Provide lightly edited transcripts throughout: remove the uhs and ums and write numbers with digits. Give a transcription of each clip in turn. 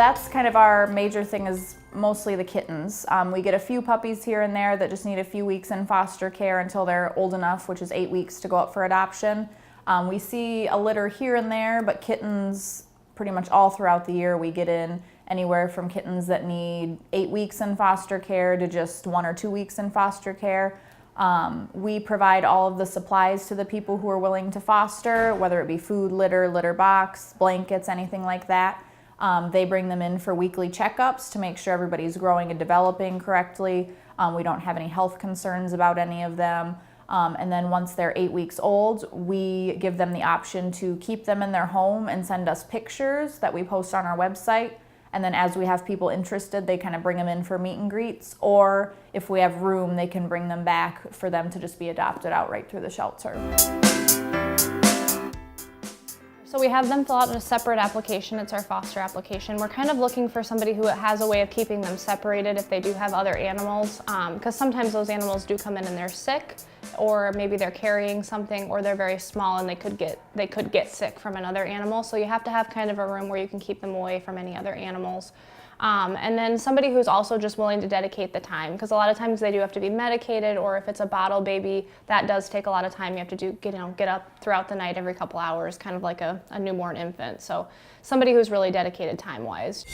that's kind of our major thing, is mostly the kittens. We get a few puppies here and there that just need a few weeks in foster care until they're old enough, which is 8 weeks, to go up for adoption. We see a litter here and there, but kittens pretty much all throughout the year. We get in anywhere from kittens that need 8 weeks in foster care to just 1 or 2 weeks in foster care. We provide all of the supplies to the people who are willing to foster, whether it be food, litter box, blankets, anything like that. They bring them in for weekly checkups to make sure everybody's growing and developing correctly. We don't have any health concerns about any of them. And then once they're 8 weeks old, we give them the option to keep them in their home and send us pictures that we post on our website. And then as we have people interested, they kind of bring them in for meet and greets, or if we have room, they can bring them back for them to just be adopted outright through the shelter. So we have them fill out a separate application. It's our foster application. We're kind of looking for somebody who has a way of keeping them separated if they do have other animals, because sometimes those animals do come in and they're sick, or maybe they're carrying something, or they're very small and they could get sick from another animal. So you have to have kind of a room where you can keep them away from any other animals. And then somebody who's also just willing to dedicate the time, because a lot of times they do have to be medicated, or if it's a bottle baby, that does take a lot of time. You have to get up throughout the night every couple hours, kind of like a newborn infant. So somebody who's really dedicated time-wise.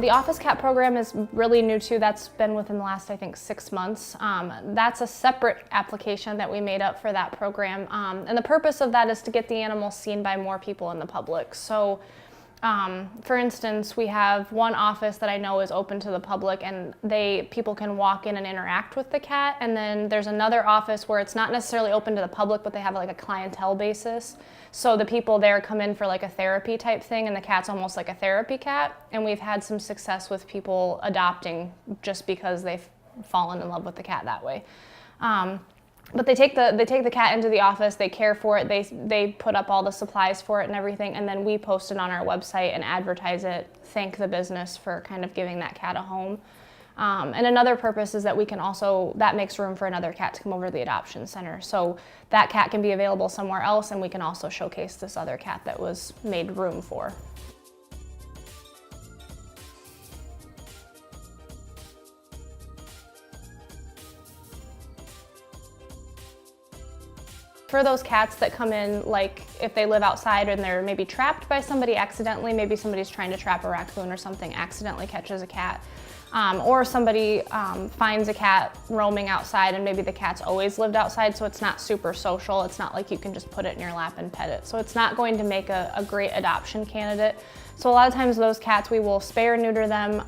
The office cat program is really new too. That's been within the last, I think, 6 months. That's a separate application that we made up for that program. And the purpose of that is to get the animals seen by more people in the public. So, for instance, we have one office that I know is open to the public, and people can walk in and interact with the cat. And then there's another office where it's not necessarily open to the public, but they have like a clientele basis. So the people there come in for like a therapy type thing, and the cat's almost like a therapy cat. And we've had some success with people adopting just because they've fallen in love with the cat that way. But they take the cat into the office, they care for it, they put up all the supplies for it and everything, and then we post it on our website and advertise it, thank the business for kind of giving that cat a home. And another purpose is that that makes room for another cat to come over to the adoption center. So that cat can be available somewhere else, and we can also showcase this other cat that was made room for. For those cats that come in, like if they live outside and they're maybe trapped by somebody accidentally, maybe somebody's trying to trap a raccoon or something, accidentally catches a cat, or somebody finds a cat roaming outside, and maybe the cat's always lived outside, so it's not super social. It's not like you can just put it in your lap and pet it. So it's not going to make a great adoption candidate. So a lot of times those cats, we will spay or neuter them,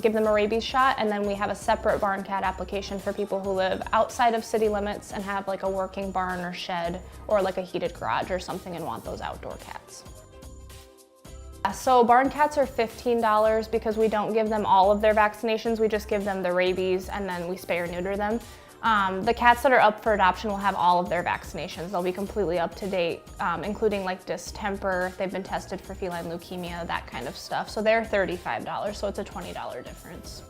give them a rabies shot, and then we have a separate barn cat application for people who live outside of city limits and have like a working barn or shed or like a heated garage or something and want those outdoor cats. So barn cats are $15 because we don't give them all of their vaccinations. We just give them the rabies and then we spay or neuter them. The cats that are up for adoption will have all of their vaccinations. They'll be completely up to date, including like distemper, if they've been tested for feline leukemia, that kind of stuff. So they're $35, so it's a $20 difference.